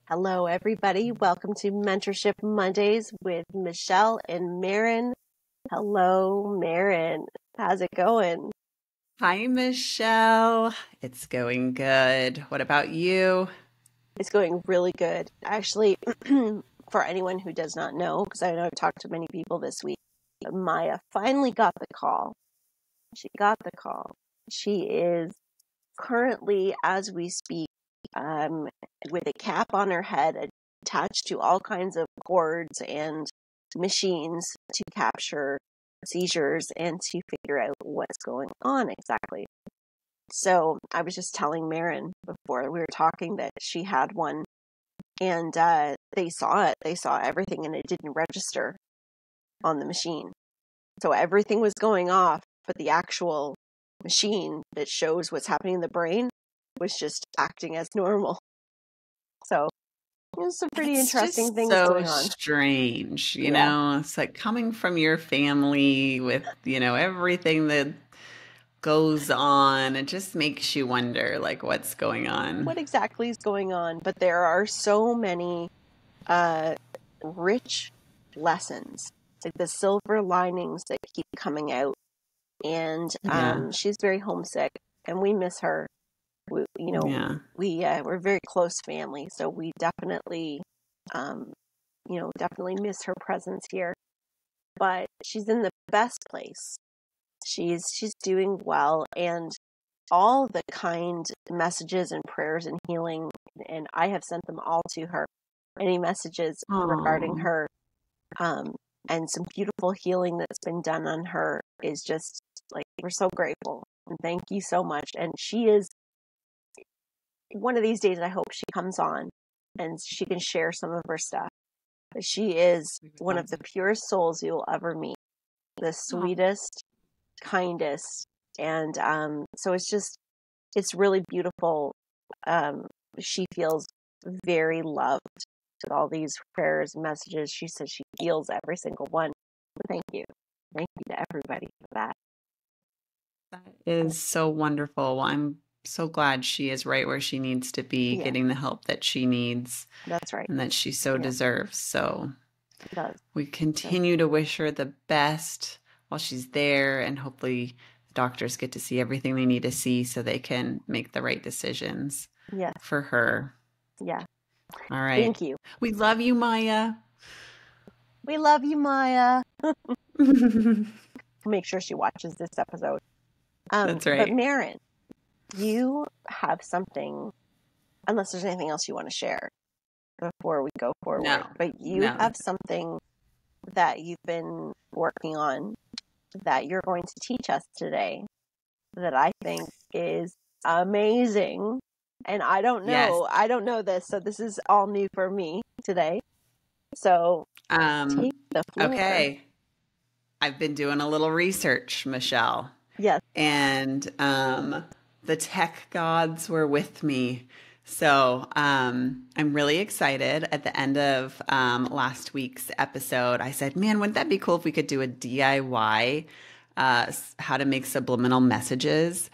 Hello, everybody. Welcome to Mentorship Mondays with Michelle and Maren. Hello, Maren. How's it going? Hi, Michelle. It's going good. What about you? It's going really good. Actually, for anyone who does not know, because I know I've talked to many people this week, Maya finally got the call. She got the call. She is currently, as we speak, with a cap on her head attached to all kinds of cords and machines to capture seizures and to figure out what's going on exactly. So I was just telling Maren before we were talking that she had one, and they saw it. They saw everything, and it didn't register on the machine. So everything was going off, but the actual machine that shows what's happening in the brain was just acting as normal. So there's some pretty It's interesting just things so going on. strange, Yeah. It's like coming from your family with, everything that goes on. It just makes you wonder, like, what's going on. What exactly is going on? But there are so many rich lessons, like the silver linings that keep coming out. And Yeah. she's very homesick, and we miss her. Yeah. We're very close family, so we definitely, definitely miss her presence here. But she's in the best place. She's doing well, and all the kind messages and prayers and healing, and I have sent them all to her. Any messages regarding Oh, her, and some beautiful healing that's been done on her is just like, we're so grateful and thank you so much. And she is one of these days, I hope she comes on and she can share some of her stuff. But she is one of the purest souls you'll ever meet, the sweetest, kindest, and so it's really beautiful. She feels very loved with all these prayers and messages. She says she feels every single one. Thank you. Thank you to everybody for that. that is so wonderful. Well, I'm so glad she is right where she needs to be, Yeah, getting the help that she needs that's right. and that she so Yeah, deserves. So it does. we continue to wish her the best while she's there, and hopefully the doctors get to see everything they need to see so they can make the right decisions Yes. for her. Yeah. All right. Thank you. We love you, Maya. We love you, Maya. Make sure she watches this episode. That's But right. Maren, you have something, unless there's anything else you want to share before we go forward, No, but you no. have something that you've been working on that you're going to teach us today that I think is amazing. And I don't Yes. know this, so this is all new for me today. So take the floor. Okay. I've been doing a little research, Michelle. Yes. And the tech gods were with me. So I'm really excited. At the end of last week's episode, I said, man, wouldn't that be cool if we could do a DIY how to make subliminal messages?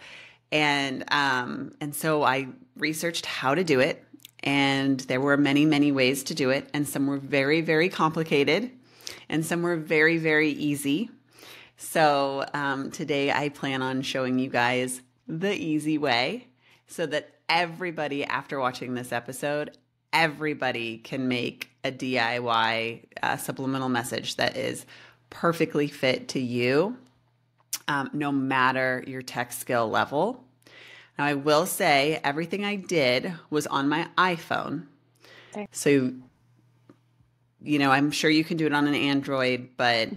And so I researched how to do it. And there were many, many ways to do it. And some were very, very complicated. And some were very, very easy. So today I plan on showing you guys the easy way so that everybody, after watching this episode, everybody can make a DIY subliminal message that is perfectly fit to you, no matter your tech skill level. Now, I will say everything I did was on my iPhone. Okay. So, I'm sure you can do it on an Android, but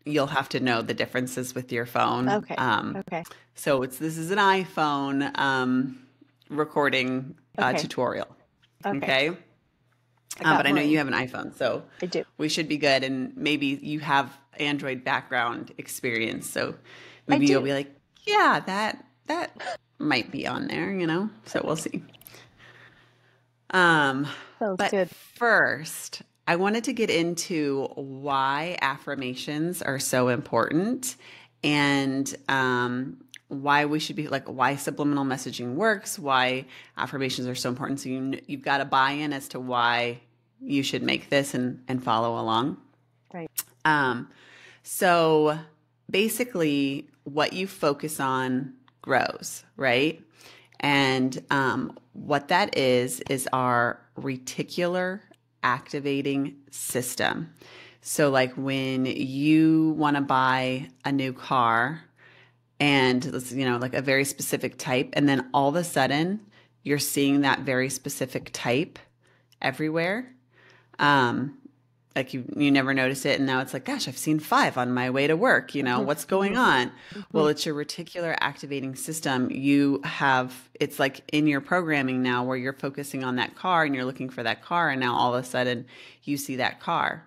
you'll have to know the differences with your phone. Okay. Okay. So this is an iPhone recording Okay. tutorial. Okay. Okay. But I know you have an iPhone, so I do. we should be good. And maybe you have Android background experience, so maybe you'll be like, yeah, that might be on there, So we'll see. Sounds But good. first, I wanted to get into why affirmations are so important and why we should be like, why subliminal messaging works, why affirmations are so important. So you've got to buy in as to why you should make this and follow along. Right. So basically what you focus on grows, right? And what that is our reticular activating system. So like when you want to buy a new car and it's, like a very specific type, and then all of a sudden you're seeing that very specific type everywhere. Like you never notice it. And now it's like, gosh, I've seen 5 on my way to work. What's going on? Well, it's your reticular activating system. It's like in your programming now where you're focusing on that car and you're looking for that car. And now all of a sudden you see that car.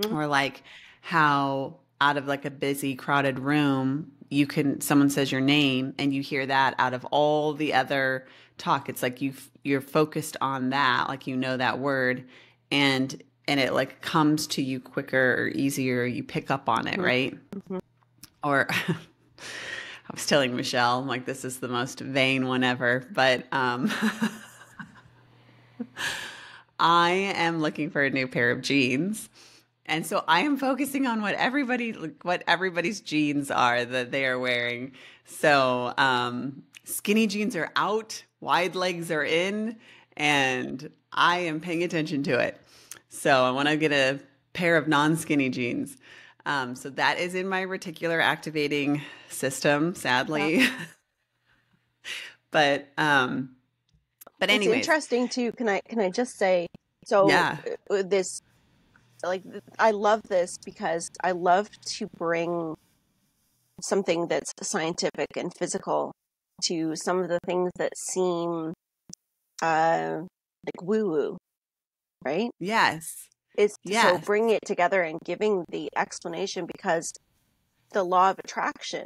Or like how out of like a busy crowded room, someone says your name and you hear that out of all the other talk. It's like you're focused on that, like that word, and it like comes to you quicker or easier. You pick up on it, right? Or I was telling Michelle, I'm like, this is the most vain one ever, but I am looking for a new pair of jeans. And so I am focusing on what everybody's jeans are that they are wearing. So skinny jeans are out, wide legs are in, and I am paying attention to it. So I want to get a pair of non-skinny jeans. So that is in my reticular activating system, sadly. Yeah. But anyways. It's interesting too. Can I just say, so yeah. This, like, I love this because I love to bring something that's scientific and physical to some of the things that seem like woo-woo, right? Yes. So bringing it together and giving the explanation, because the law of attraction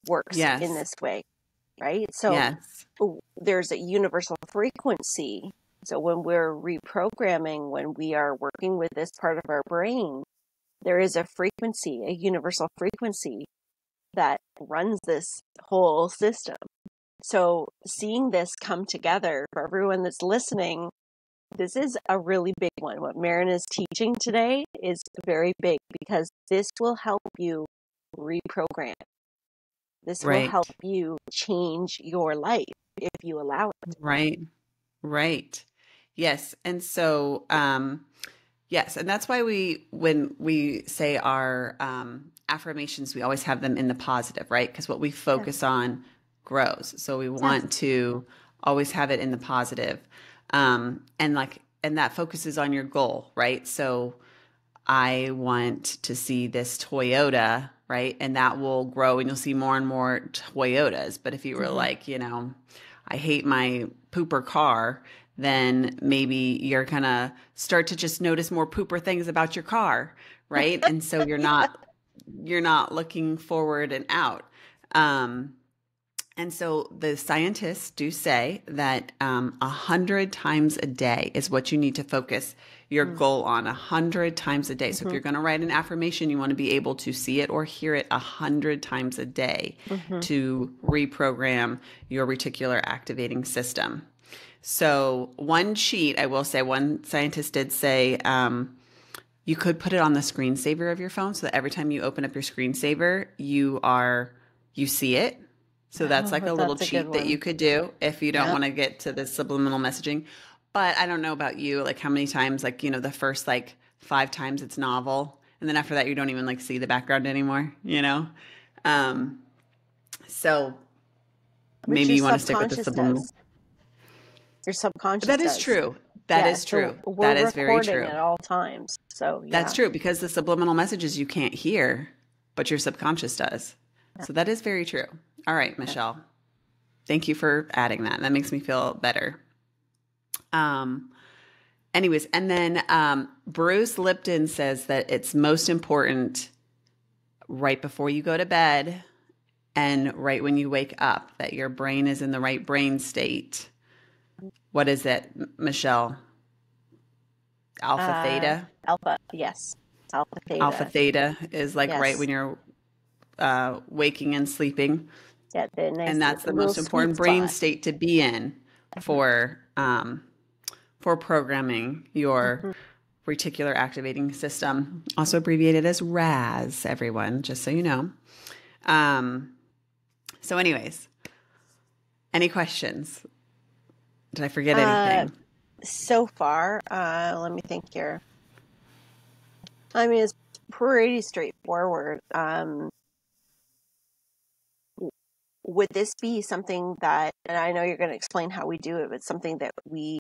works in this way, right? So there's a universal frequency. So when we're reprogramming, when we are working with this part of our brain, there is a frequency, a universal frequency that runs this whole system. So seeing this come together for everyone that's listening, this is a really big one. What Maren is teaching today is very big, because this will help you reprogram. This will help you change your life if you allow it. Right. Yes. And so, yes. And that's why when we say our affirmations, we always have them in the positive, right? Because what we focus on grows. So we want to always have it in the positive. And that focuses on your goal, right? So I want to see this Toyota, right? And that will grow and you'll see more and more Toyotas. But if you were like, I hate my pooper car, then maybe you're going to start to just notice more pooper things about your car, right? And so you're not looking forward and out. And so the scientists do say that 100 times a day is what you need to focus your goal on, 100 times a day. So if you're going to write an affirmation, you want to be able to see it or hear it 100 times a day to reprogram your reticular activating system. So one cheat, I will say, one scientist did say you could put it on the screensaver of your phone so that every time you open up your screensaver, you see it. So that's like a little cheat that you could do if you don't want to get to the subliminal messaging. But I don't know about you, like how many times, like, the first like 5 times it's novel. And then after that, you don't even like see the background anymore, So maybe you want to stick with the subliminal. Your subconscious That is true. That is true. So that is very true. At all times. So that's true, because the subliminal messages you can't hear, but your subconscious does. So that is very true. All right, Michelle. Thank you for adding that. That makes me feel better. Anyways, and then Bruce Lipton says that it's most important right before you go to bed and right when you wake up, that your brain is in the right brain state. What is it, Michelle? Alpha, theta? Alpha, yes. Alpha, theta. Alpha, theta is like right when you're waking and sleeping. Yeah, the nice And that's the little most sweet important brain spot. state to be in for programming your Mhm. reticular activating system, also abbreviated as RAS, everyone, just so you know. So anyways, any questions? Did I forget anything? So far, let me think here. I mean, it's pretty straightforward. Would this be something that, and I know you're going to explain how we do it, but something that we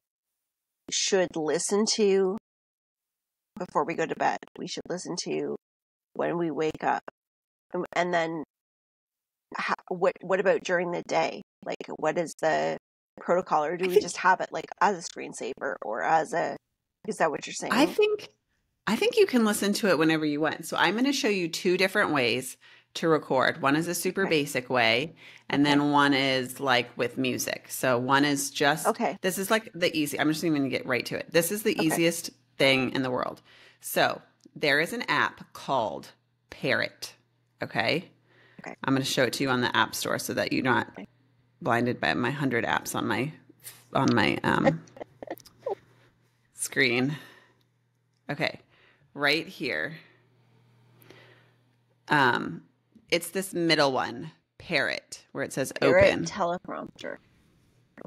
should listen to before we go to bed? We should listen to when we wake up. And then what about during the day? Like, what is the protocol, or do we just have it like as a screensaver or as a, is that what you're I saying? think I think you can listen to it whenever you want. So I'm going to show you two different ways to record. One is a super Okay. basic way, and Okay. then one is like with music. So one is just, Okay. this is like the easy, I'm just even going to get right to it. This is the Okay. easiest thing in the world. So there is an app called Parrot. Okay. Okay. I'm going to show it to you on the App Store so that you're not Okay. blinded by my 100 apps on my screen. Okay. Right here. It's this middle one, Parrot, where it says Parrot open. teleprompter.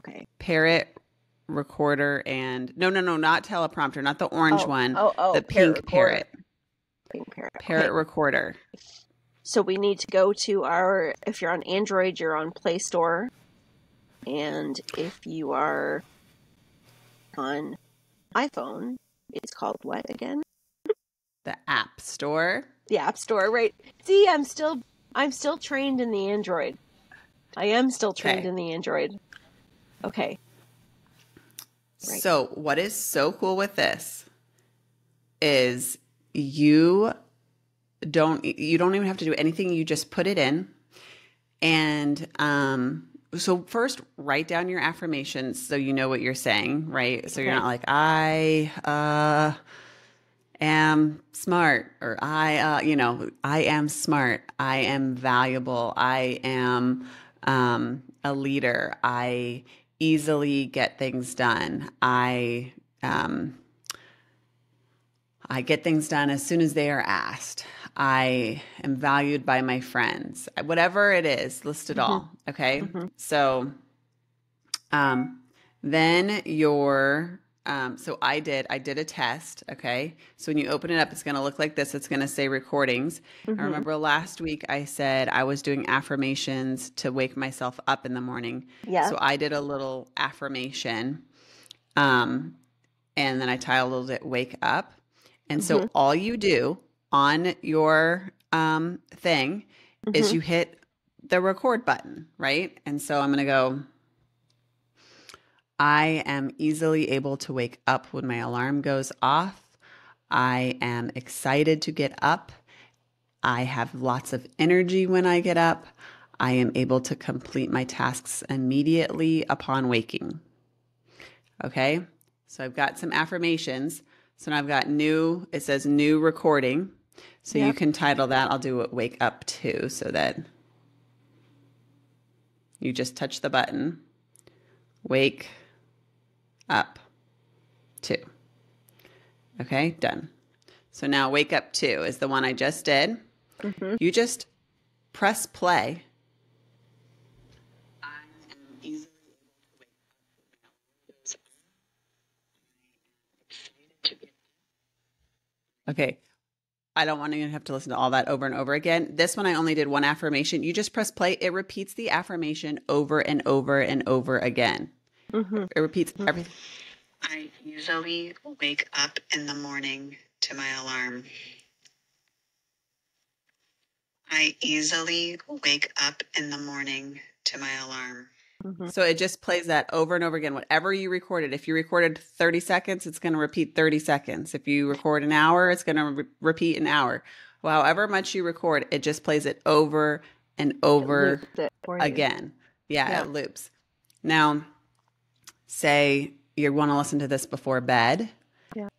Okay. Parrot recorder and no, not teleprompter, not the orange one, the pink Parrot Parrot. Pink Parrot. Parrot Okay. recorder. So we need to go to our, if you're on Android, you're on Play Store. And if you are on iPhone, it's called what again? The App Store. The App Store, right? See, I'm still trained in the Android. I am still trained in the Android. Okay. Right. So what is so cool with this is you don't even have to do anything. You just put it in. And so first write down your affirmations so you know what you're saying, right? So you're not like, I am smart, or I am smart. I am valuable. I am a leader. I easily get things done. I get things done as soon as they are asked. I am valued by my friends. Whatever it is, list it all. Okay. So, then so I did a test. Okay. So when you open it up, it's going to look like this. It's going to say recordings. I remember last week I said I was doing affirmations to wake myself up in the morning. Yeah. So I did a little affirmation. And then I titled it Wake Up. And so all you do on your thing is you hit the record button, right? And so I'm going to go, I am easily able to wake up when my alarm goes off. I am excited to get up. I have lots of energy when I get up. I am able to complete my tasks immediately upon waking. Okay, so I've got some affirmations. So now I've got it says new recording. So you can title that. I'll do it Wake Up To, so that you just touch the button. Wake Up To. Okay, done. So now Wake Up To is the one I just did. You just press play. Okay. I don't want to have to listen to all that over and over again. This one, I only did one affirmation. You just press play. It repeats the affirmation over and over and over again. It repeats everything. I usually wake up in the morning to my alarm. I easily wake up in the morning to my alarm. So it just plays that over and over again. Whatever you recorded, if you recorded 30 seconds, it's going to repeat 30 seconds. If you record an hour, it's going to repeat an hour. Well, however much you record, it just plays it over and over again. Yeah, it loops. Now, say you want to listen to this before bed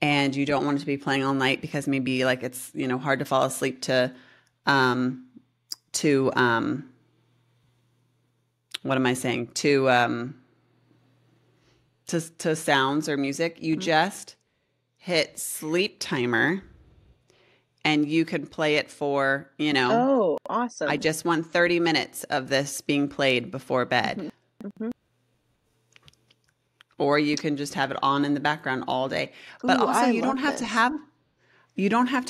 and you don't want it to be playing all night because maybe like it's, hard to fall asleep to what am I saying? To sounds or music, you just hit sleep timer and you can play it for, Oh, awesome. I just want 30 minutes of this being played before bed. Or you can just have it on in the background all day. But Ooh, also I you love don't have to this.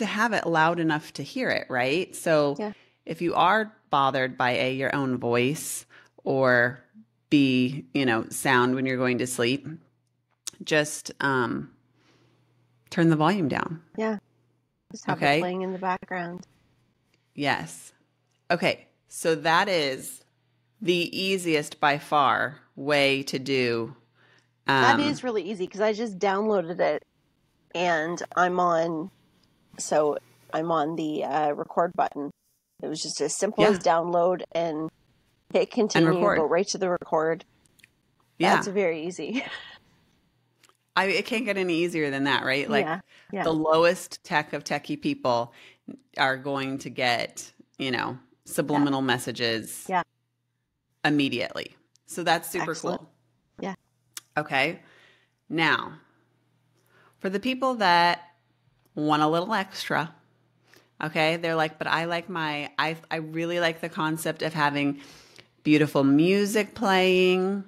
have it loud enough to hear it, right? So Yeah. if you are bothered by your own voice or B, sound when you're going to sleep, just turn the volume down. Yeah. Just have it Okay? playing in the background. Yes. Okay. So that is the easiest by far way to do. That is really easy because I just downloaded it and I'm on the record button. It was just as simple Yeah. as download and hit continue, record. go right to the record. Yeah. That's very easy. It can't get any easier than that, right? Like Yeah. the lowest tech of techie people are going to get, subliminal messages Yeah. immediately. So that's super Excellent. cool. Yeah. Okay. Now, for the people that want a little extra, okay, they're like, but I really like the concept of having beautiful music playing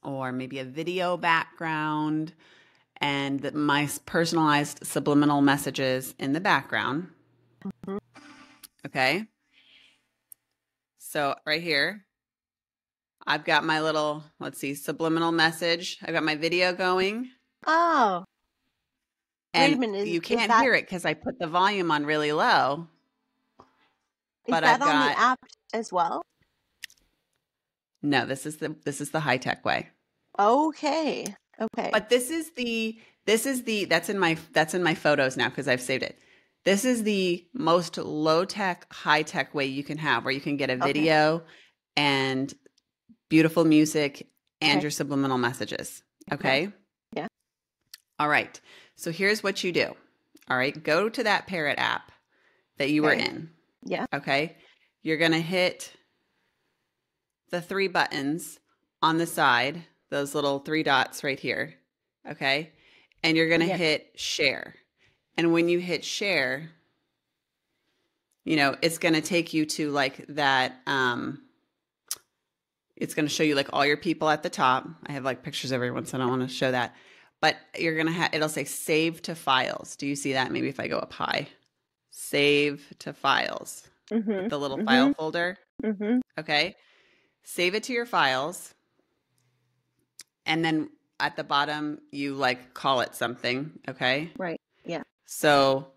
or maybe a video background and my personalized subliminal messages in the background. Okay. So right here, I've got my little, subliminal message. I've got my video going. Oh, And wait a minute. you can't hear it because I put the volume on really low. Is But that I've on got, the app as well? no, this is the high tech way. Okay. But that's in my photos now because I've saved it. This is the most low tech, high tech way you can have where you can get a video and beautiful music and your subliminal messages. Okay? Yeah. All right. So here's what you do. All right. Go to that Parrot app that you were in. Yeah. Okay. You're going to hit the 3 buttons on the side, those little 3 dots right here. Okay. And you're going to hit share. And when you hit share, it's going to take you to like that. It's going to show you like all your people at the top. I have like pictures of everyone, so I don't want to show that. But you're going to it'll say save to files. Do you see that? Maybe if I go up high, save to files, the little file folder. Okay. Save it to your files. And then at the bottom, you like call it something. Okay. Right. Yeah. So,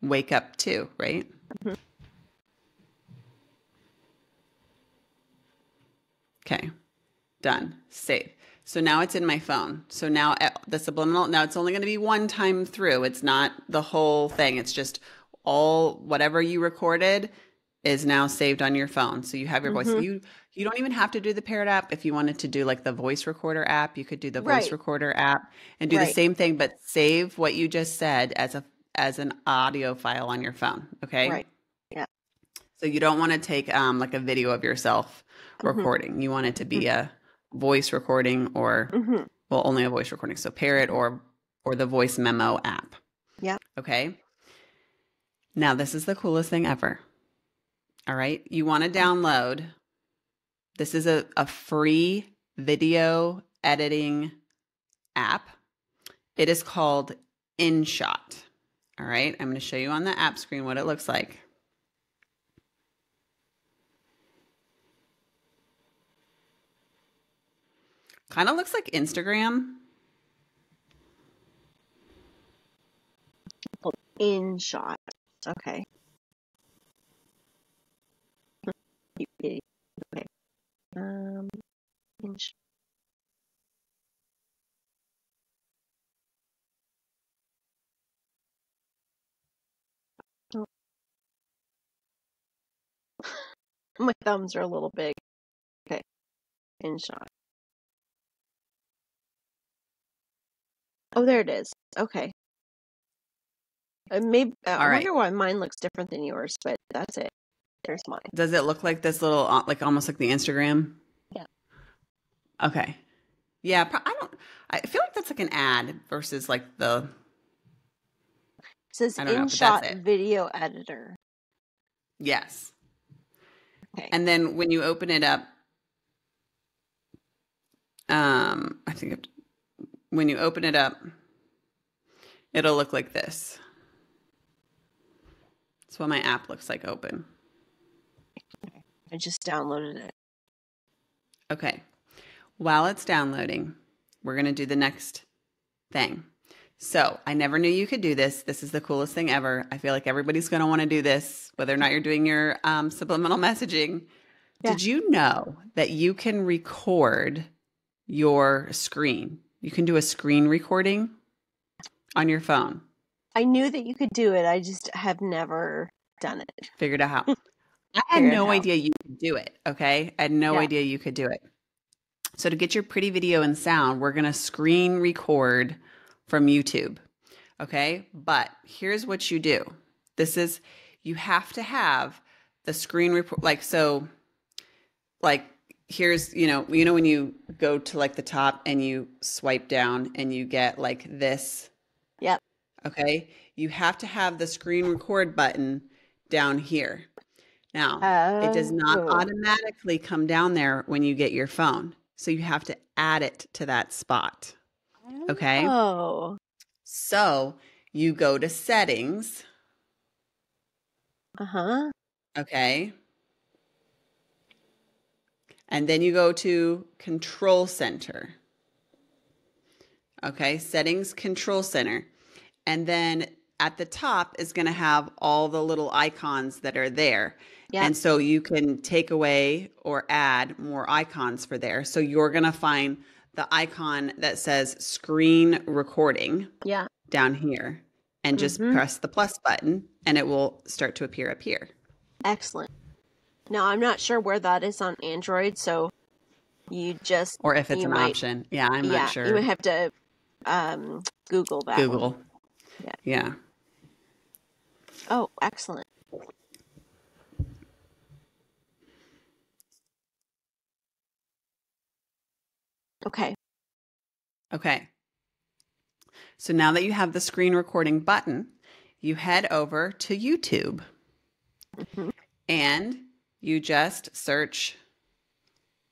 wake up too, right? Okay. Done. Save. So now it's in my phone. So now the subliminal, now it's only going to be one time through. It's not the whole thing. It's just whatever you recorded is now saved on your phone. So you have your voice. You don't even have to do the Parrot app. If you wanted to do like the voice recorder app, you could do the voice recorder app and do the same thing, but save what you just said as an audio file on your phone. Okay. Right. Yeah. So you don't want to take like a video of yourself recording. You want it to be a voice recording or only a voice recording. So Parrot or the voice memo app. Yeah. Okay. Now this is the coolest thing ever. All right. You want to download. This is a free video editing app. It is called InShot. All right. I'm going to show you on the app screen what it looks like. Kind of looks like Instagram. InShot. Okay. Okay. InShot. My thumbs are a little big. Okay. InShot. Oh, there it is. Okay. Maybe I wonder why mine looks different than yours, but that's it. There's mine. Does it look like this little, like almost like the Instagram? Yeah. Okay. Yeah. I feel like that's like an ad versus like the, It says I don't know, but that's InShot it. video editor. Yes. Okay. And then when you open it up, I think when you open it up, it'll look like this. That's what my app looks like open. I just downloaded it. Okay. While it's downloading, we're going to do the next thing. So I never knew you could do this. This is the coolest thing ever. I feel like everybody's going to want to do this, whether or not you're doing your subliminal messaging. Yeah. Did you know that you can record your screen? You can do a screen recording on your phone. I knew that you could do it. I just have never done it. Figured out how. I had no idea you could do it, okay? I had no idea you could do it. So to get your pretty video and sound, we're going to screen record from YouTube, okay? But here's what you do. You have to have the screen report, here's, when you go to like the top and you swipe down and you get like this. Yep. Okay. You have to have the screen record button down here. Now, it does not automatically come down there when you get your phone. So you have to add it to that spot. Okay. Oh. So you go to settings. Uh-huh. Okay. And then you go to control center. Okay. Settings, control center. And then at the top is going to have all the little icons that are there. Yep. And so you can take away or add more icons for there. So you're going to find the icon that says screen recording down here and just press the plus button and it will start to appear up here. Excellent. Now, I'm not sure where that is on Android, so you just... Or if it's an option. Yeah, I'm not sure. You would have to Google that. Google. Yeah. Oh, excellent. Okay. So now that you have the screen recording button, you head over to YouTube and you just search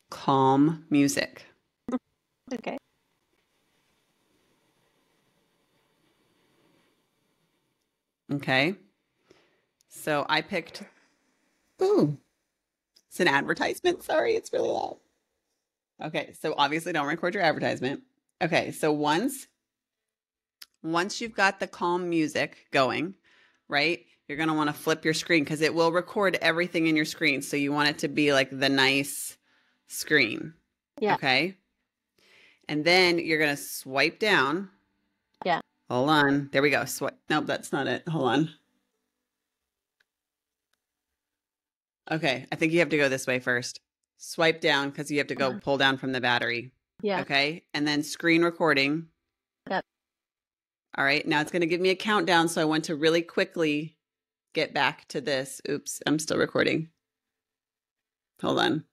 calm music. Okay. Okay. So I picked, it's an advertisement. Sorry, it's really loud. Okay. So obviously don't record your advertisement. Okay. So once you've got the calm music going, right, you're going to want to flip your screen because it will record everything in your screen. So you want it to be like the nice screen. Yeah. Okay. And then you're going to swipe down. Yeah. Hold on. There we go. Swipe. Nope, that's not it. Hold on. Okay. I think you have to go this way first. Swipe down because you have to go pull down from the battery. Yeah. Okay. And then screen recording. Yep. All right. Now it's going to give me a countdown. So I want to really quickly get back to this. Oops. I'm still recording. Hold on.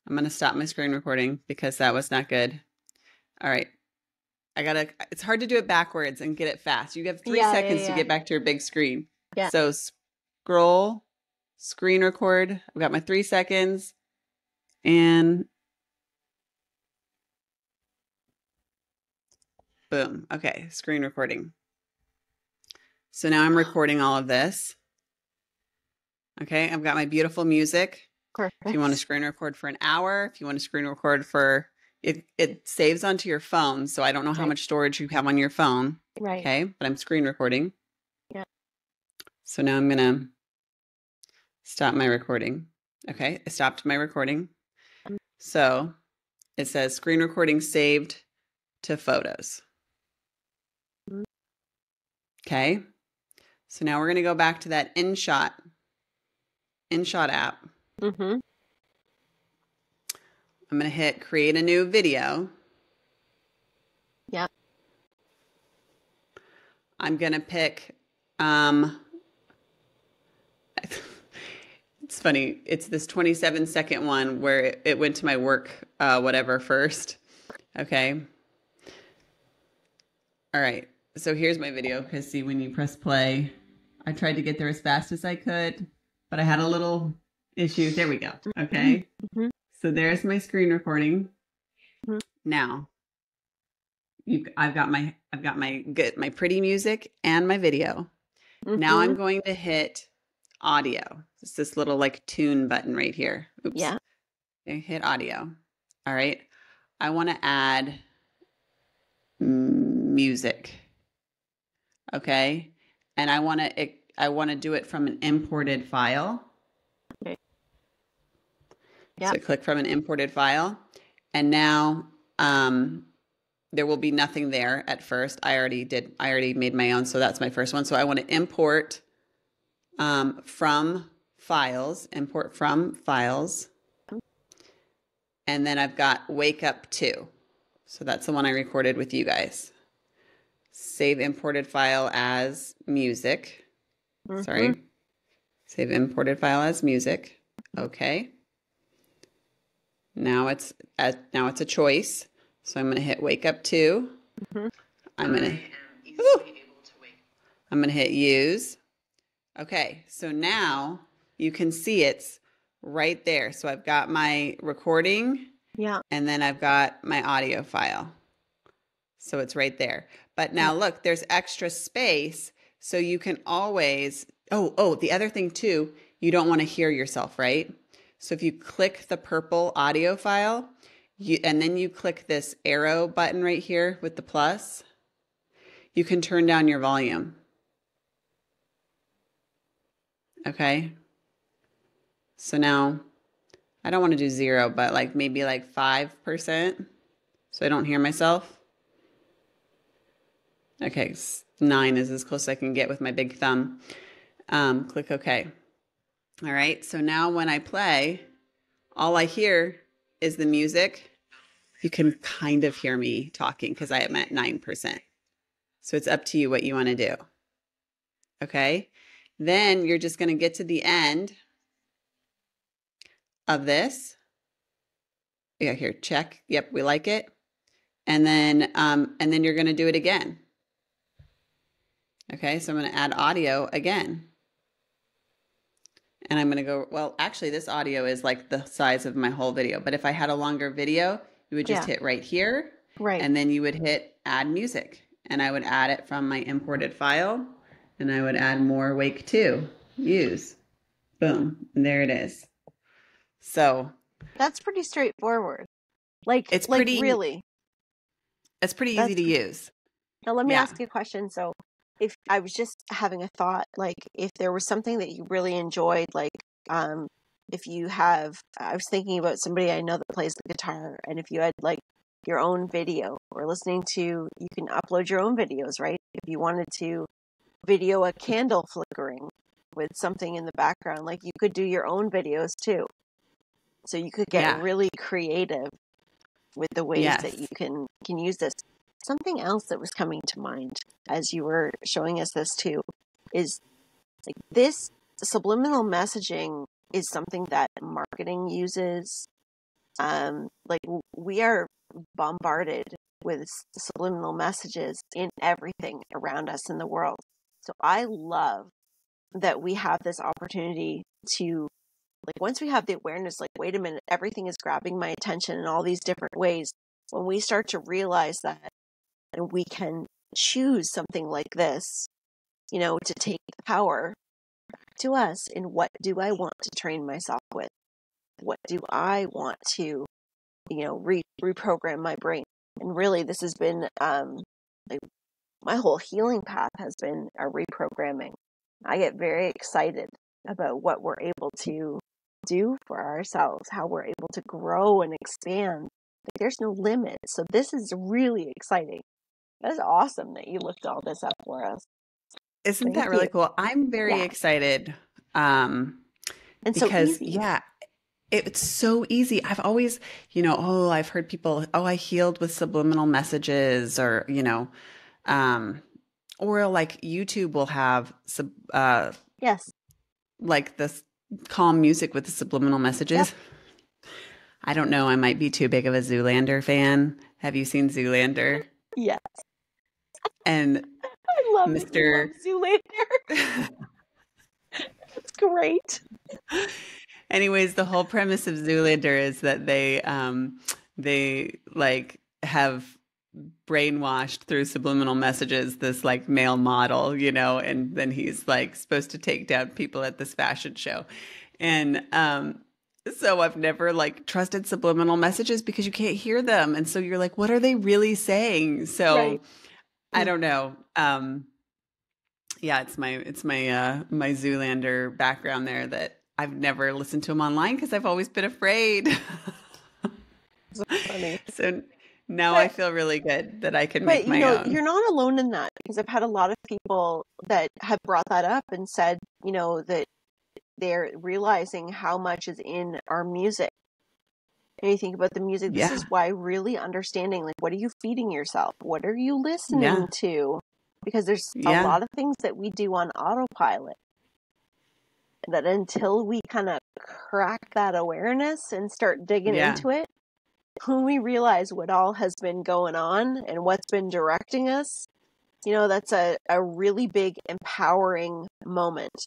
I'm going to stop my screen recording because that was not good. All right. It's hard to do it backwards and get it fast. You have 3 seconds to get back to your big screen. Yeah. So scroll, screen record. I've got my 3 seconds and boom. Okay. Screen recording. So now I'm recording all of this. Okay. I've got my beautiful music. Perfect. If you want to screen record for an hour, if you want to screen record for it saves onto your phone. So I don't know how much storage you have on your phone. Right. Okay. But I'm screen recording. Yeah. So now I'm going to stop my recording. Okay. I stopped my recording. So it says screen recording saved to photos. Okay. So now we're going to go back to that InShot app. Mm-hmm. I'm going to hit create a new video. Yep. I'm going to pick, It's funny. It's this 27-second one where it went to my work, whatever first. Okay. All right. So here's my video. Because see, when you press play, I tried to get there as fast as I could, but I had a little issue. There we go. Okay. Mm-hmm. So there's my screen recording. Mm-hmm. Now, I've got my pretty music and my video. Mm-hmm. Now I'm going to hit audio. It's this little like tune button right here. Oops. Yeah. Okay, hit audio. All right. I want to add music. Okay. And I want to do it from an imported file. Okay. Yeah. So click from an imported file. And now there will be nothing there at first. I already made my own, so that's my first one. So I want to import from files, and then I've got wake up to. So that's the one I recorded with you guys. Save imported file as music. Mm-hmm. Sorry. Save imported file as music. Okay. Now it's a choice. So I'm going to hit wake up to. Mm-hmm. I'm going to hit use. Okay, so now you can see it's right there. So I've got my recording. Yeah. And then I've got my audio file. So it's right there. But now look, there's extra space. So you can always, the other thing too, you don't want to hear yourself, right? So if you click the purple audio file, and then you click this arrow button right here with the plus, you can turn down your volume. Okay. So now I don't want to do 0, but like maybe like 5%. So I don't hear myself. Okay. 9 is as close as I can get with my big thumb. Click OK. All right. So now when I play, all I hear is the music. You can kind of hear me talking because I am at 9%. So it's up to you what you want to do. Okay. Then you're just going to get to the end of this. Yeah, here, check. Yep, we like it. And then you're going to do it again. Okay, so I'm going to add audio again. And I'm going to go, well, actually this audio is like the size of my whole video. But if I had a longer video, you would just hit right here. Right. And then you would hit add music. And I would add it from my imported file. And I would add more wake to, use. Boom. And there it is. So that's pretty straightforward. It's really. It's pretty easy to use. Now let me ask you a question. So if I was just having a thought, like if there was something that you really enjoyed, like if you have, I was thinking about somebody I know that plays the guitar, and if you had like your own video or listening to, you can upload your own videos, right? If you wanted to video a candle flickering with something in the background, like you could do your own videos too. So you could get really creative with the ways that you can use this. Something else that was coming to mind as you were showing us this too is like this subliminal messaging is something that marketing uses. Like we are bombarded with subliminal messages in everything around us in the world. So I love that we have this opportunity to, like, once we have the awareness, like, wait a minute, everything is grabbing my attention in all these different ways. When we start to realize that, and we can choose something like this, to take the power back to us in what do I want to train myself with? What do I want to, reprogram my brain? And really, this has been, like, my whole healing path has been a reprogramming. I get very excited about what we're able to do for ourselves, how we're able to grow and expand. Like, there's no limit. So this is really exciting. That's awesome that you looked all this up for us. Isn't that really cool? I'm very excited. And because, so easy. It's so easy. I've always, I've heard people, I healed with subliminal messages, or, or like YouTube will have, yes, like this calm music with the subliminal Yep. messages. I don't know. I might be too big of a Zoolander fan. Have you seen Zoolander? Yeah. And I love that you love Mr. Zoolander. It's great. Anyways, the whole premise of Zoolander is that they like have brainwashed through subliminal messages this like male model, and then he's like supposed to take down people at this fashion show. And so I've never like trusted subliminal messages because you can't hear them. And so you're like, what are they really saying? So Right. I don't know. Yeah, it's my Zoolander background there that I've never listened to him online because I've always been afraid. So funny. So now I But feel really good that I can make but my own. you're not alone in that, because I've had a lot of people that have brought that up and said, that they're realizing how much is in our music. And you think about the music, this Yeah. is why really understanding, like, what are you feeding yourself? What are you Yeah. listening to? Because there's a Yeah. lot of things that we do on autopilot that until we kind of crack that awareness and start digging Yeah. into it, when we realize what all has been going on and what's been directing us, that's a really big empowering moment,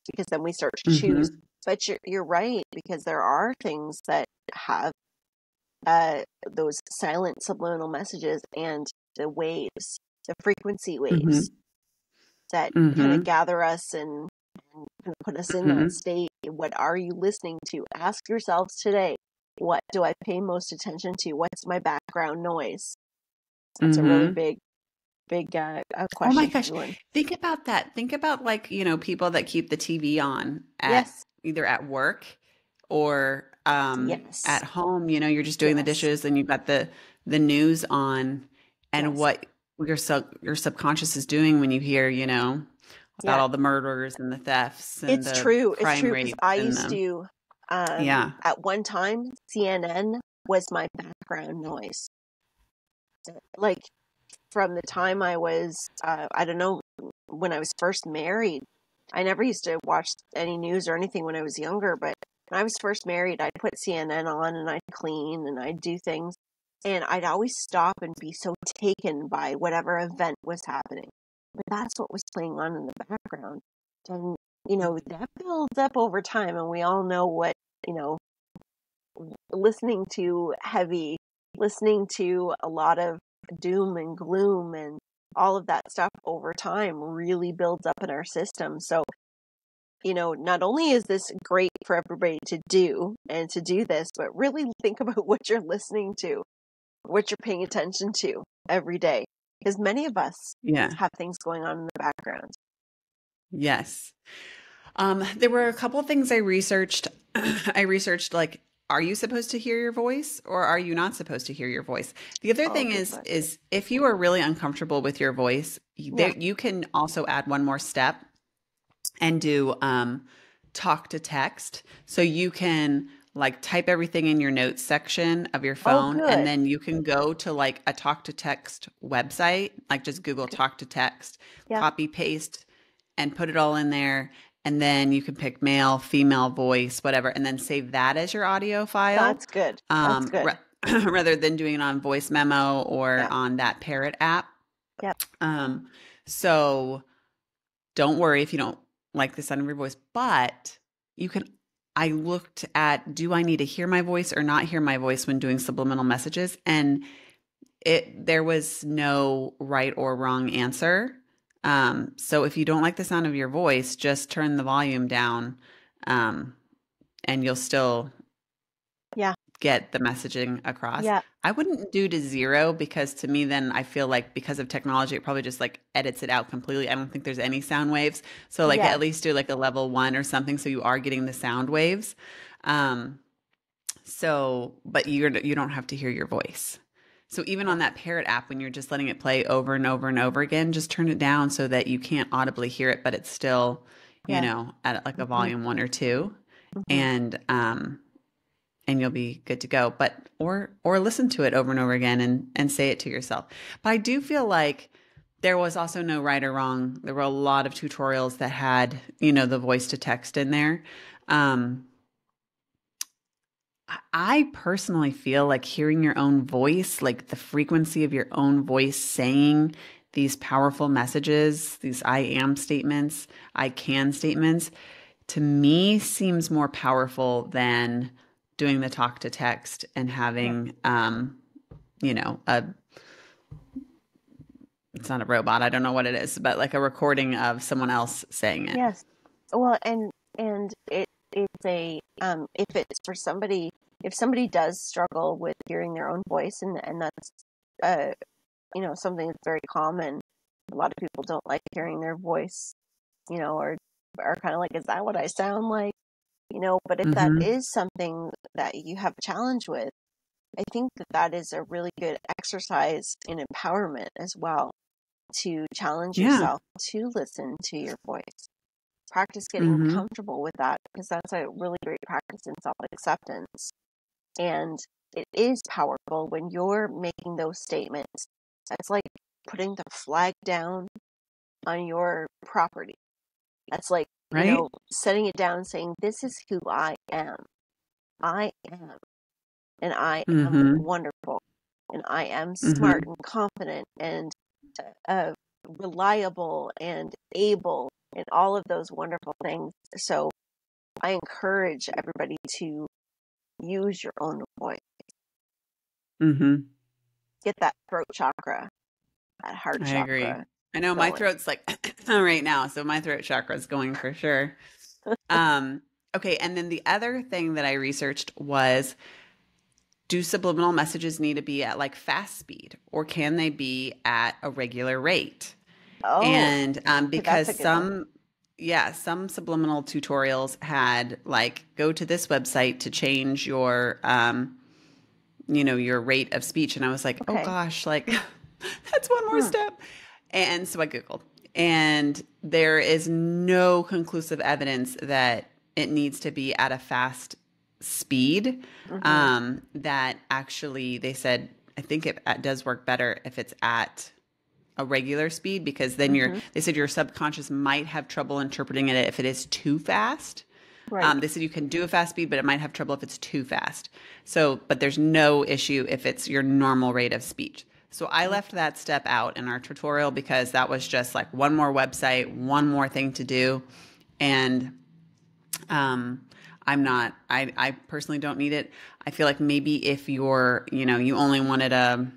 because then we start to choose. Mm-hmm. But you're right, because there are things that have those silent subliminal messages and the waves, the frequency waves Mm-hmm. that kind of Mm-hmm. gather us and kind of put us in that Mm-hmm. state. What are you listening to? Ask yourselves today, what do I pay most attention to? What's my background noise? That's a really Mm-hmm. big Oh my question for gosh. everyone. Think about that. Think about like, people that keep the TV on at Yes, either at work or yes, at home, you're just doing the yes, dishes and you've got the news on, and yes. what your subconscious is doing when you hear, about Yeah, all the murders and the thefts and it's the true. It's crime true, because rates I and used the to, yeah. at one time, CNN was my background noise. Like, from the time I was, I don't know, when I was first married. I never used to watch any news or anything when I was younger, but when I was first married, I'd put CNN on and I'd clean and I'd do things. And I'd always stop and be so taken by whatever event was happening. But that's what was playing on in the background. And, that builds up over time. And we all know what, you know, listening to heavy, listening to a lot of doom and gloom and all of that stuff over time really builds up in our system. So, not only is this great for everybody to do and to do this, but really think about what you're listening to, what you're paying attention to every day. Because many of us Yeah. have things going on in the background. Yes. There were a couple of things I researched. I researched like, are you supposed to hear your voice or are you not supposed to hear your voice? The other Oh, thing good is question. is if you are really uncomfortable with your voice, Yeah. you can also add one more step and do talk to text. So you can like type everything in your notes section of your Oh, phone, and good. then you can go to like a talk to text website, like just Google Okay. talk to text, Yeah. copy paste and put it all in there. And then you can pick male, female voice, whatever, and then save that as your audio file, That's good. That's good. rather than doing it on voice memo or Yeah. on that Parrot app. Yeah. Um, so don't worry if you don't like the sound of your voice, but you can. I looked at, do I need to hear my voice or not hear my voice when doing subliminal messages? And there was no right or wrong answer. So if you don't like the sound of your voice, just turn the volume down, um, and you'll still Yeah. get the messaging across. Yeah. I wouldn't do to zero because to me, then I feel like because of technology, it probably just like edits it out completely. I don't think there's any sound waves. So like Yeah. at least do like a level 1 or something so you are getting the sound waves. Um, but you don't have to hear your voice. So even Yeah. on that Parrot app, when you're just letting it play over and over and over again, just turn it down so that you can't audibly hear it, but it's still, Yeah. at like a Hmm. volume 1 or 2. Hmm. And you'll be good to go. But or listen to it over and over again and say it to yourself. But I do feel like there was also no right or wrong. There were a lot of tutorials that had, the voice to text in there. Um, I personally feel like hearing your own voice, like the frequency of your own voice saying these powerful messages, these I am statements, I can statements, to me seems more powerful than doing the talk to text and having, a it's not a robot. I don't know what it is, but like a recording of someone else saying it. Yes. Well, and it's a if it's for somebody, if somebody does struggle with hearing their own voice, and that's uh something that's very common. A lot of people don't like hearing their voice, or are kind of like, is that what I sound like? But if that Mm-hmm. is something that you have a challenge with, I think that that is a really good exercise in empowerment as well, to challenge Yeah. yourself to listen to your voice. Practice getting Mm-hmm. comfortable with that, because that's a really great practice in self-acceptance. And it is powerful when you're making those statements. That's like putting the flag down on your property. That's like, Right? setting it down and saying, this is who I am. I am. And I am Mm-hmm. wonderful. And I am smart Mm-hmm. and confident and uh, reliable and able and all of those wonderful things. So I encourage everybody to use your own voice. Mm-hmm. Get that throat chakra, that heart I agree. chakra I know my going. throat's like right now, so my throat chakra is going for sure. Um, okay, and then the other thing that I researched was, do subliminal messages need to be at like fast speed, or can they be at a regular rate? Oh, And okay, that's because a good one. some subliminal tutorials had like, go to this website to change your rate of speech. And I was like, oh Okay. gosh, like that's one more Hmm. step. And so I Googled, and there is no conclusive evidence that it needs to be at a fast speed. Mm-hmm. That actually, they said, I think it does work better if it's at a regular speed, because then Mm-hmm. they said your subconscious might have trouble interpreting it if it is too fast. Right. They said you can do a fast speed, but it might have trouble if it's too fast. So, but there's no issue if it's your normal rate of speech. So I left that step out in our tutorial because that was just like one more website, one more thing to do. And I personally don't need it. I feel like maybe if you only wanted a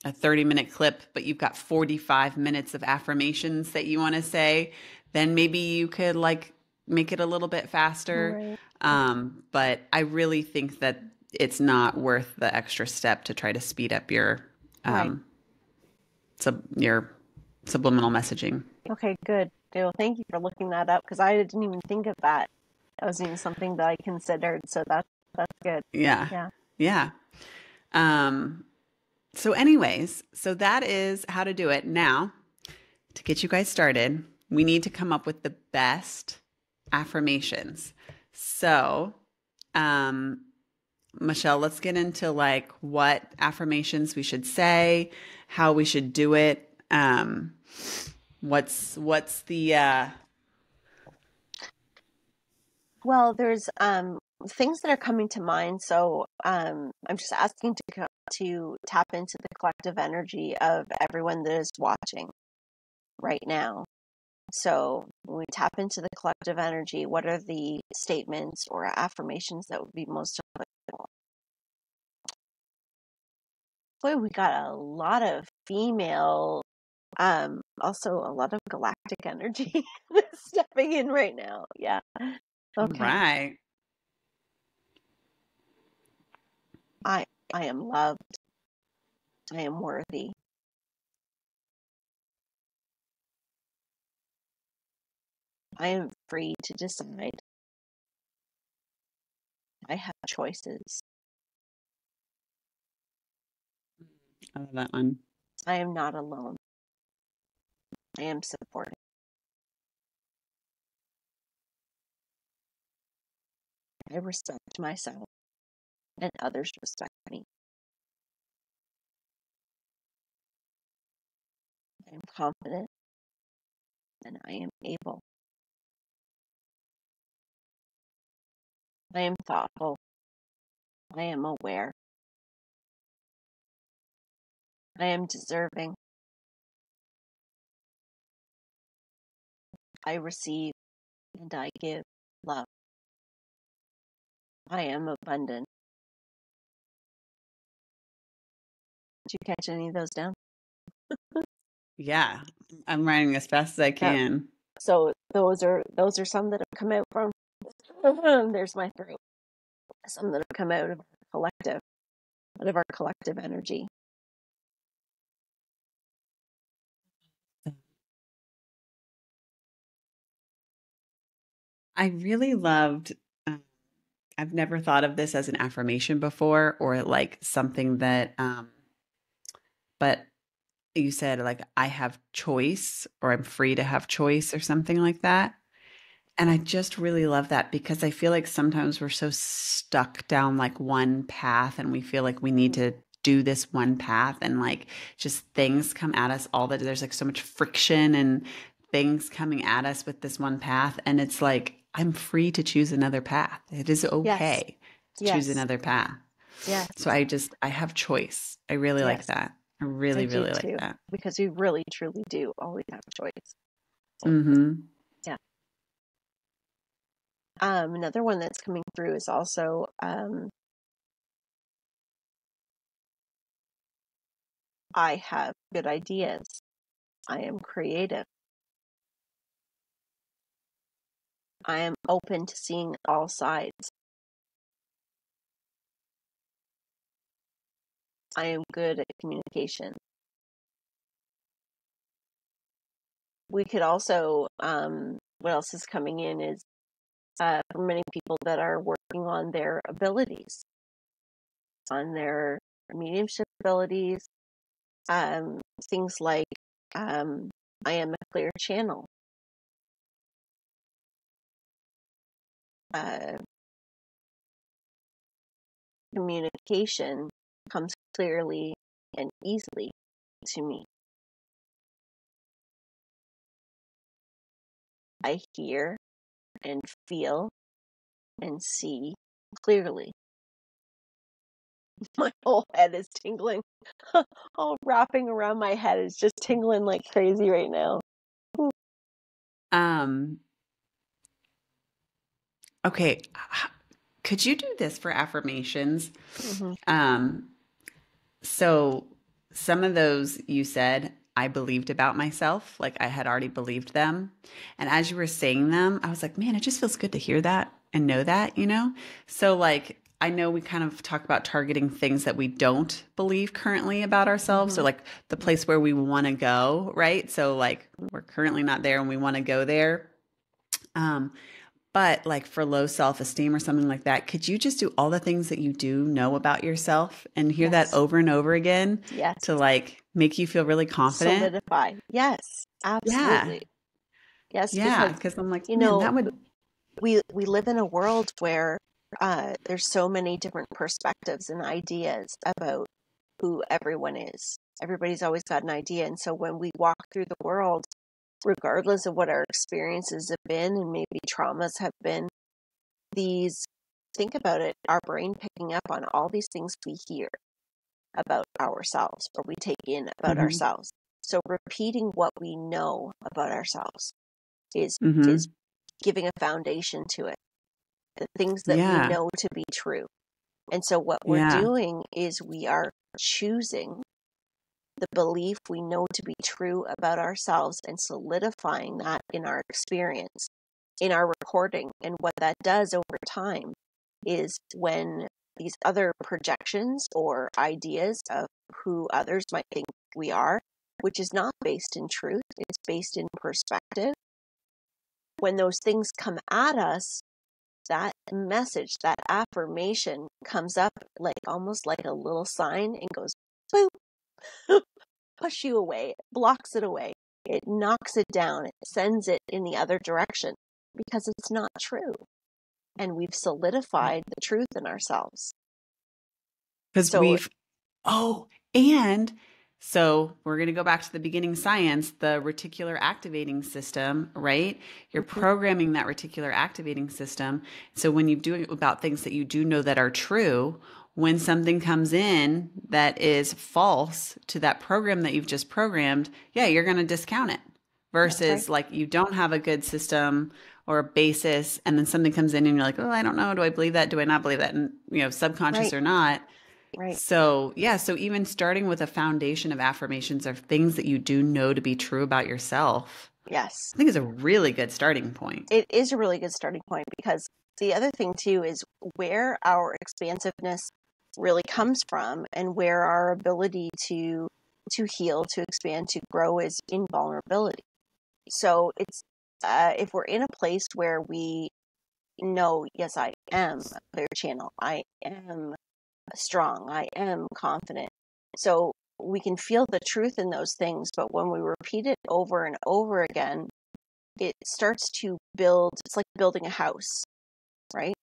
30-minute clip, but you've got 45 minutes of affirmations that you want to say, then maybe you could like make it a little bit faster. Right. But I really think that it's not worth the extra step to try to speed up Right. um, your subliminal messaging. Okay, good. Well, thank you for looking that up, because I didn't even think of that. That wasn't even something that I considered. So that's good. Yeah. Yeah. Yeah. Um, So, anyways, so that is how to do it. Now, to get you guys started, we need to come up with the best affirmations. So, um, Michelle, let's get into like what affirmations we should say, how we should do it. What's the Well, there's things that are coming to mind. So I'm just asking to tap into the collective energy of everyone that is watching right now. So when we tap into the collective energy, what are the statements or affirmations that would be most applicable? Boy, we got a lot of female, also a lot of galactic energy stepping in right now. Yeah. Okay. right? I I am loved. I am worthy. I am free to decide. I have choices. I love that one. I am not alone. I am supported. I respect myself and others respect me. I am confident and I am able. I am thoughtful. I am aware. I am deserving. I receive and I give love. I am abundant. Did you catch any of those down? Yeah. I'm writing as fast as I Yeah. can. So those are some that have come out from there's my throat. Some that have come out of our collective energy. I really loved, I've never thought of this as an affirmation before or like something that, but you said like, I have choice or I'm free to have choice or something like that. And I just really love that because I feel like sometimes we're so stuck down like one path and we feel like we need to do this one path and like just things come at us all that there's like so much friction and things coming at us with this one path. And it's like, I'm free to choose another path. It is Yes. okay to choose another path. Yes. So I have choice. I really like that. I really, I do really like too, that. because we really, truly do always have a choice. Mm-hmm. Yeah. Another one that's coming through is also I have good ideas. I am creative. I am open to seeing all sides. I am good at communication. We could also, what else is coming in is for many people that are working on their abilities, on their mediumship abilities, things like I am a clear channel. Communication comes clearly and easily to me. I hear and feel and see clearly. My whole head is tingling. All wrapping around my head is just tingling like crazy right now. Um, okay. Could you do this for affirmations? Mm-hmm. So some of those you said I believed about myself, like I had already believed them. And as you were saying them, I was like, man, it just feels good to hear that and know that, you know? So like I know we kind of talk about targeting things that we don't believe currently about ourselves or like the place where we want to go, right? So like we're currently not there and we want to go there. Um, but like for low self-esteem or something like that, could you just do all the things that you do know about yourself and hear that Yes. over and over again Yes. to like make you feel really confident? Solidify. Yes, Yeah. absolutely. Yes, Yeah. because Because I'm like, you man, know that would. we live in a world where there's so many different perspectives and ideas about who everyone is. Everybody's always got an idea, and so when we walk through the world, regardless of what our experiences have been and maybe traumas have been, these think about it, our brain picking up on all these things we hear about ourselves or we take in about Mm-hmm. ourselves. So repeating what we know about ourselves is Mm-hmm. giving a foundation to it. The things that we Yeah. know to be true. And so what we're Yeah. doing is we are choosing the belief we know to be true about ourselves and solidifying that in our experience, in our recording. And what that does over time is when these other projections or ideas of who others might think we are, which is not based in truth, it's based in perspective. When those things come at us, that message, that affirmation comes up like almost like a little sign and goes, boop, push you away, it blocks it away, it knocks it down, it sends it in the other direction because it's not true. And we've solidified the truth in ourselves. Because So, we've, oh, and So we're going to go back to the beginning science, the reticular activating system, right? You're Mhm. programming that reticular activating system. So when you do it about things that you do know that are true, when something comes in that is false to that program that you've just programmed, yeah, you're going to discount it. That's right. Versus like you don't have a good system or a basis, and then something comes in and you're like, oh, I don't know. Do I believe that? Do I not believe that? And, subconscious Right. or not. Right. So, yeah, so even starting with a foundation of affirmations of things that you do know to be true about yourself, Yes. I think is a really good starting point. It is a really good starting point, because the other thing too is where our expansiveness really comes from, and where our ability to heal, to expand, to grow is in vulnerability. So it's if we're in a place where we know, yes, I am a clear channel, I am strong, I am confident. So we can feel the truth in those things, but when we repeat it over and over again, it starts to build. It's like building a house, right?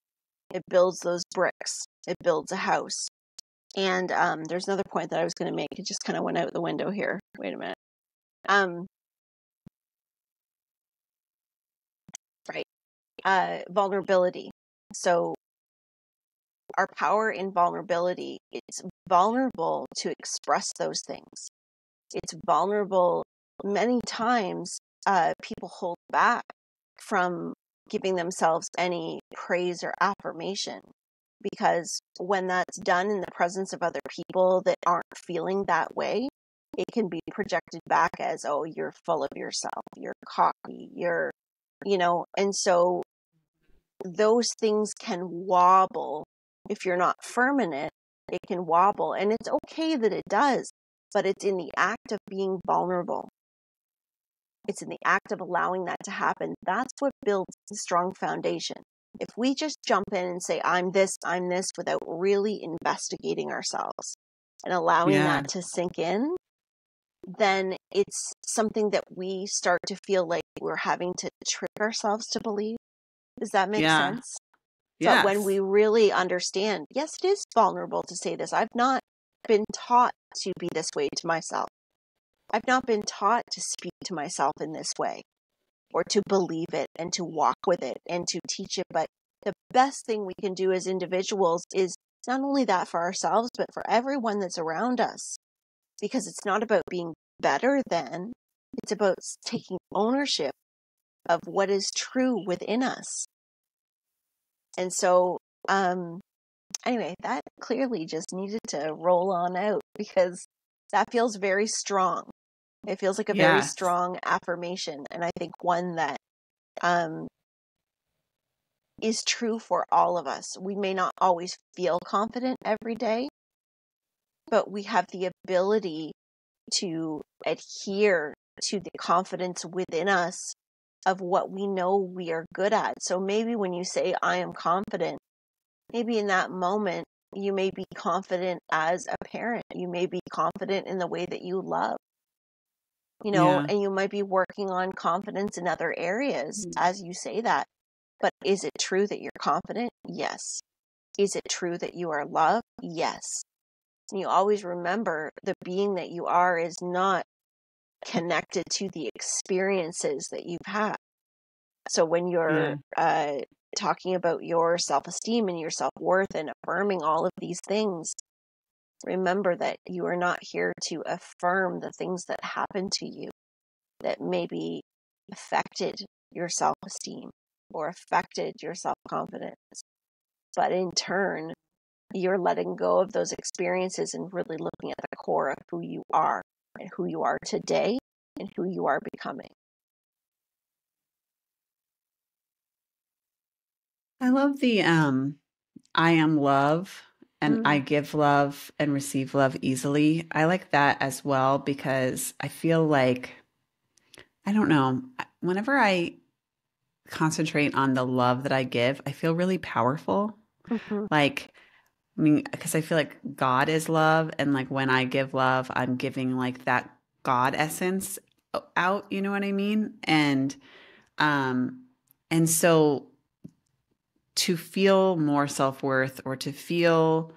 It builds those bricks. It builds a house. And there's another point that I was going to make. It just kind of went out the window here. Wait a minute. Um, right. Vulnerability. So our power in vulnerability, it's vulnerable to express those things. It's vulnerable. Many times, people hold back from giving themselves any praise or affirmation, because when that's done in the presence of other people that aren't feeling that way, it can be projected back as, oh, you're full of yourself, you're cocky, and so those things can wobble. If you're not firm in it, it can wobble, and it's okay that it does, but it's in the act of being vulnerable. It's in the act of allowing that to happen. That's what builds the strong foundation. If we just jump in and say, I'm this, without really investigating ourselves and allowing Yeah. that to sink in, then it's something that we start to feel like we're having to trick ourselves to believe. Does that make Yeah. sense? But when we Yes. really understand, yes, it is vulnerable to say this. I've not been taught to be this way to myself. I've not been taught to speak to myself in this way, or to believe it and to walk with it and to teach it. But the best thing we can do as individuals is not only that for ourselves, but for everyone that's around us. Because it's not about being better than, it's about taking ownership of what is true within us. And so, anyway, that clearly just needed to roll on out, because that feels very strong. It feels like a very Yes. strong affirmation. And I think one that um, is true for all of us. We may not always feel confident every day, but we have the ability to adhere to the confidence within us of what we know we are good at. So maybe when you say, I am confident, maybe in that moment, you may be confident as a parent. You may be confident in the way that you love, Yeah. and you might be working on confidence in other areas as you say that. But is it true that you're confident? Yes. Is it true that you are loved? Yes. And you always remember the being that you are is not connected to the experiences that you've had. So when you're Yeah. talking about your self-esteem and your self-worth and affirming all of these things, remember that you are not here to affirm the things that happened to you that maybe affected your self-esteem or affected your self-confidence. But in turn, you're letting go of those experiences and really looking at the core of who you are and who you are today and who you are becoming. I love the I am love and I Mm, give love and receive love easily. I like that as well because I feel like I don't know, whenever I concentrate on the love that I give, I feel really powerful. mhm. Like, I mean, because I feel like God is love. And like when I give love, I'm giving like that God essence out, you know what I mean? Um, and so to feel more self worth or to feel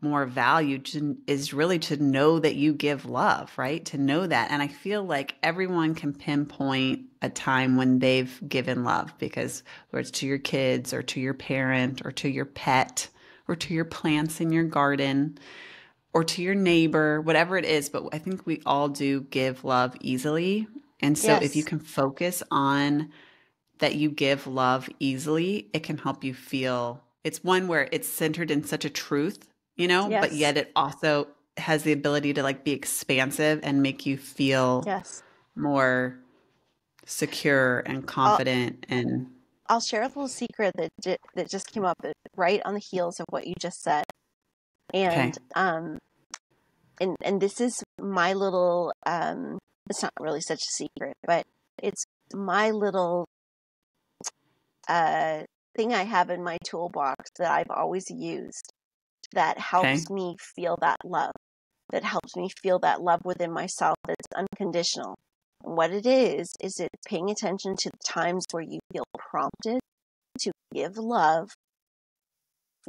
more value is really to know that you give love, right? To know that. And I feel like everyone can pinpoint a time when they've given love, because whether it's to your kids or to your parent or to your pet or to your plants in your garden or to your neighbor, whatever it is. But I think we all do give love easily. And so if you Yes. can focus on that you give love easily, it can help you feel, it's one where it's centered in such a truth, but Yes. yet it also has the ability to like be expansive and make you feel Yes. more secure and I'll confident. And I'll share a little secret that just came up right on the heels of what you just said. okay. And and this is my little it's not really such a secret, but it's my little thing I have in my toolbox that I've always used that Okay. helps me feel that love, that helps me feel that love within myself that's unconditional. And what it is it's paying attention to the times where you feel prompted to give love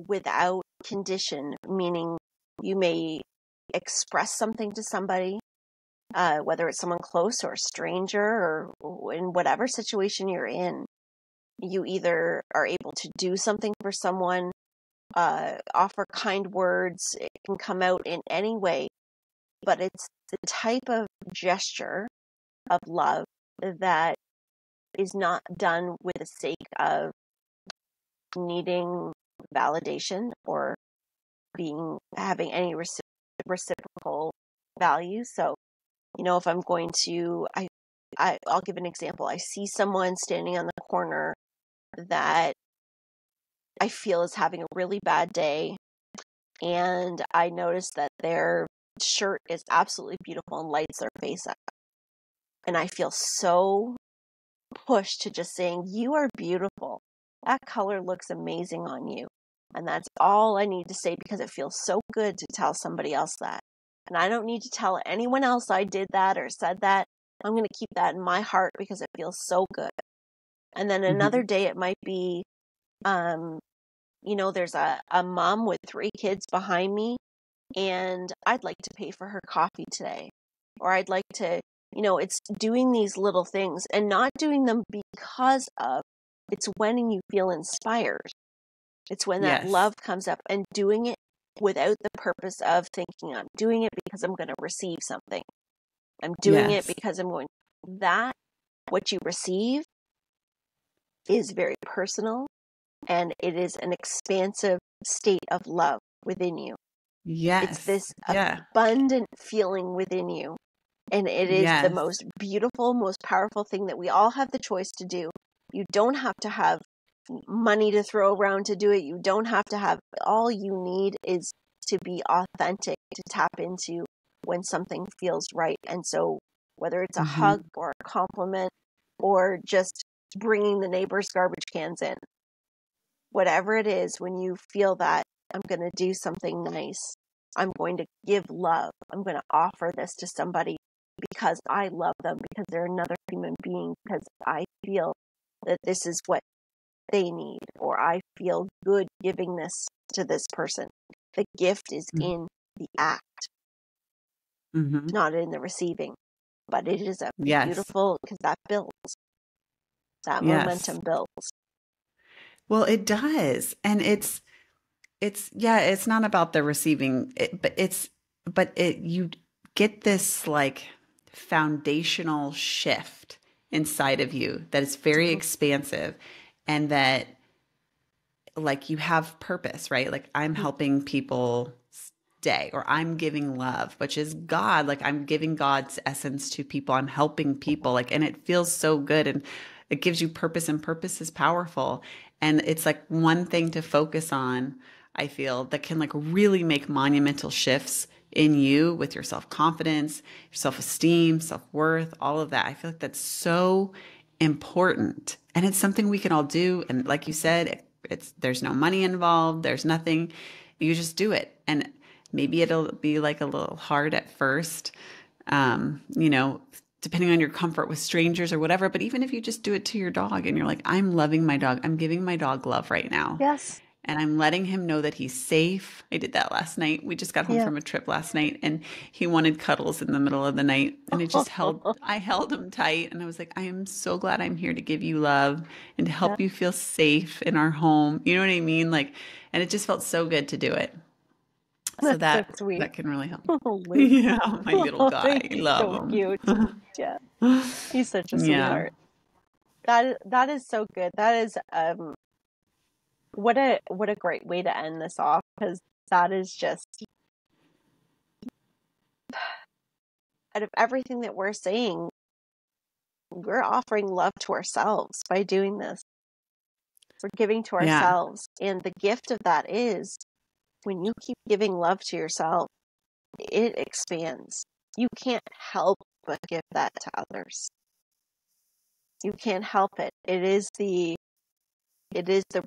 without condition, meaning you may express something to somebody, whether it's someone close or a stranger or in whatever situation you're in. You either are able to do something for someone, offer kind words. It can come out in any way, but it's the type of gesture of love that is not done with the sake of needing validation or having any reciprocal value. So, if I'm going to, I'll give an example. I see someone standing on the corner that I feel is having a really bad day, and I notice that their shirt is absolutely beautiful and lights their face up. And I feel so pushed to just saying, "You are beautiful. That color looks amazing on you." And that's all I need to say because it feels so good to tell somebody else that. And I don't need to tell anyone else I did that or said that. I'm going to keep that in my heart because it feels so good. And then Mm-hmm. another day it might be, there's a mom with 3 kids behind me, and I'd like to pay for her coffee today. Or I'd like to, it's doing these little things and not doing them because of, it's when you feel inspired. It's when that Yes. love comes up, and doing it without the purpose of thinking I'm doing it because I'm going to receive something. I'm doing it Yes. because I'm going, that, what you receive is very personal, and it is an expansive state of love within you. It's Yes. this Yeah. abundant feeling within you. And it is the Yes. most beautiful, most powerful thing that we all have the choice to do. You don't have to have money to throw around to do it. You don't have to have, all you need is to be authentic, to tap into when something feels right. And so whether it's a Mm-hmm. hug or a compliment or just bringing the neighbor's garbage cans in, whatever it is, when you feel that I'm going to do something nice, I'm going to give love, I'm going to offer this to somebody because I love them, because they're another human being, because I feel that this is what they need, or I feel good giving this to this person. The gift is in the act, Mm-hmm. not in the receiving. But it is a Yes. beautiful, because that builds, that Yes. momentum builds. Well, it does. And yeah, it's not about the receiving, you get this like foundational shift inside of you that is very Mhm. expansive, and that like you have purpose, right? Like I'm helping people day, or I'm giving love, which is God. Like I'm giving God's essence to people. I'm helping people. Like, and it feels so good, and it gives you purpose, and purpose is powerful. And it's like one thing to focus on, I feel, that can like really make monumental shifts in you with your self-confidence, your self-esteem, self-worth, all of that. I feel like that's so important. And it's something we can all do. And like you said, there's no money involved. There's nothing. You just do it. And maybe it'll be like a little hard at first, depending on your comfort with strangers or whatever. But even if you just do it to your dog and you're like, I'm loving my dog, I'm giving my dog love right now. Yes. and I'm letting him know that he's safe. I did that last night. We just got home Yeah. from a trip last night, and he wanted cuddles in the middle of the night, and I held him tight, and I was like, I am so glad I'm here to give you love and to Yeah, help you feel safe in our home. You know what I mean? Like, and it just felt so good to do it. So that's so that sweet. that can really help. Oh, Luke. Yeah, my little Oh, guy. I he's so love cute. him. Yeah, he's such a Yeah. sweetheart. That is so good. That is what a great way to end this off, because that is just, out of everything that we're saying, we're offering love to ourselves by doing this. We're giving to Yeah. ourselves, and the gift of that is, when you keep giving love to yourself, it expands. You can't help but give that to others. You can't help it. It is the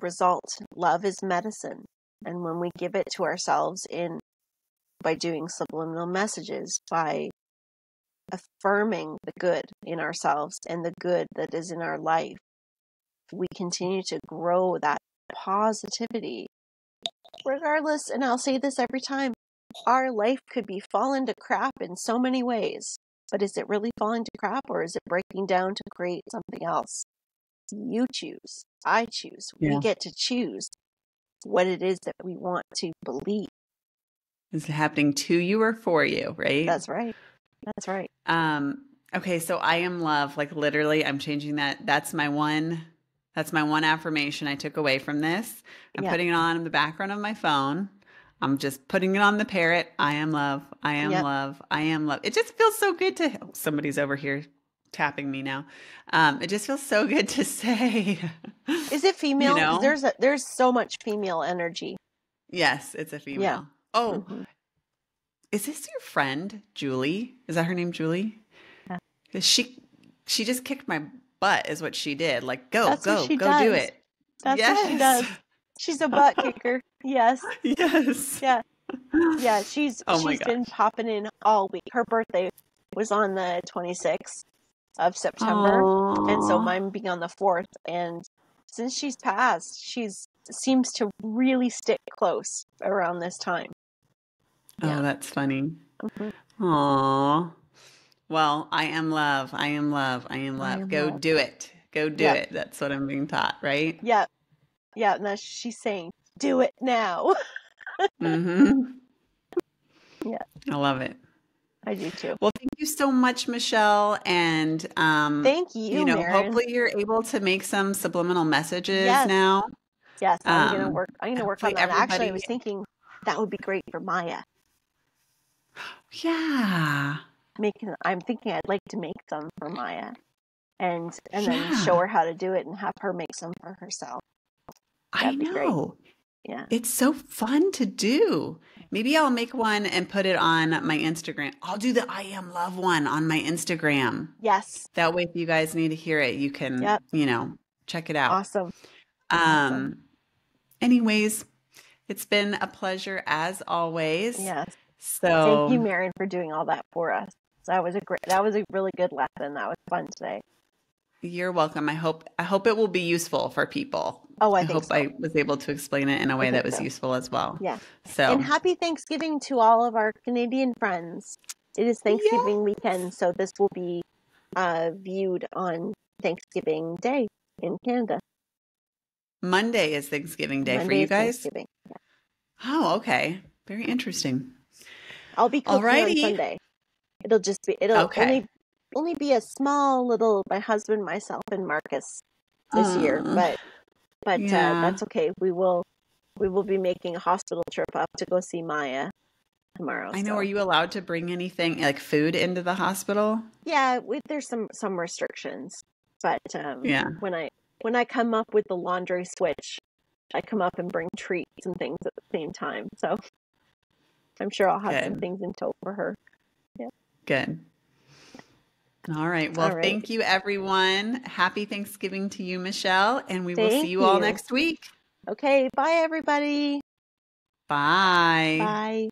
result. Love is medicine. And when we give it to ourselves by doing subliminal messages, by affirming the good in ourselves and the good that is in our life, we continue to grow that positivity. Regardless, and I'll say this every time, our life could be falling to crap in so many ways. But is it really falling to crap, or is it breaking down to create something else? You choose. I choose. We Yeah. get to choose what it is that we want to believe. Is it happening to you or for you, right? That's right. That's right. Okay, so I am love. Like literally, I'm changing that. That's my one affirmation I took away from this. I'm Yeah. putting it on in the background of my phone. I'm just putting it on the parrot. I am love. I am Yep. love. I am love. It just feels so good to, somebody's over here tapping me now. It just feels so good to say. Is it female? You know? Because there's so much female energy. Yes, it's a female. Yeah. Oh, Mhm. is this your friend, Julie? Is that her name, Julie? Yeah. 'Cause she just kicked my butt is what she did. Like, go That's what she do does. it. That's what she does. She's a butt kicker. Yes. Yes. Yeah. Yeah. She's Oh my been gosh. popping in all week. Her birthday was on the 26th of September, and so Aww. mine being on the 4th. And since she's passed, seems to really stick close around this time. Yeah. Oh, that's funny. Mhm. Aww. Well, I am love. I am love. I am I love. am Go love. do it. Go do Yep. it. That's what I'm being taught, right? Yeah. Yeah. And that's, she's saying, do it now. Mm-hmm. Yeah. I love it. I do too. Well, thank you so much, Michelle. And, Thank you, Maren. hopefully you're able to make some subliminal messages Yes. now. Yes. I'm gonna work on Hopefully that. Actually, I everybody, was thinking that would be great for Maya. yeah, I'm thinking I'd like to make some for Maya, and then yeah, show her how to do it and have her make some for herself. I That'd be great. know. Yeah. It's so fun to do. Maybe I'll make one and put it on my Instagram. I'll do the I am love one on my Instagram. Yes. That way, if you guys need to hear it, you can, Yep. check it out. Awesome. Awesome. Anyways, it's been a pleasure as always. Yes. So Thank you, Maren, for doing all that for us. That was a really good lesson. That was fun today. you're welcome. I hope it will be useful for people. Oh, I I think hope so. I was able to explain it in a way that think was so. useful as well. Yeah. So, And happy Thanksgiving to all of our Canadian friends. It is Thanksgiving weekend, so this will be viewed on Thanksgiving Day in Canada. Monday is Thanksgiving Day for Monday you is guys. Thanksgiving. Yeah. Oh, okay. Very interesting. I'll be cooking on Alrighty. Sunday. It'll Okay. only be a small little, my husband, myself, and Marcus this year, but Yeah. that's okay. We will be making a hospital trip up to go see Maya tomorrow. I know. So. Are you allowed to bring anything like food into the hospital? Yeah, there's some restrictions, but Yeah. when I come up with the laundry switch, I come up and bring treats and things at the same time. So I'm sure I'll have some Good. things in tow for her. Yeah. Good. All right. Well, All right. thank you, everyone. Happy Thanksgiving to you, Michelle, and we will Thank see you all you. next week. Okay, bye everybody. Bye. Bye.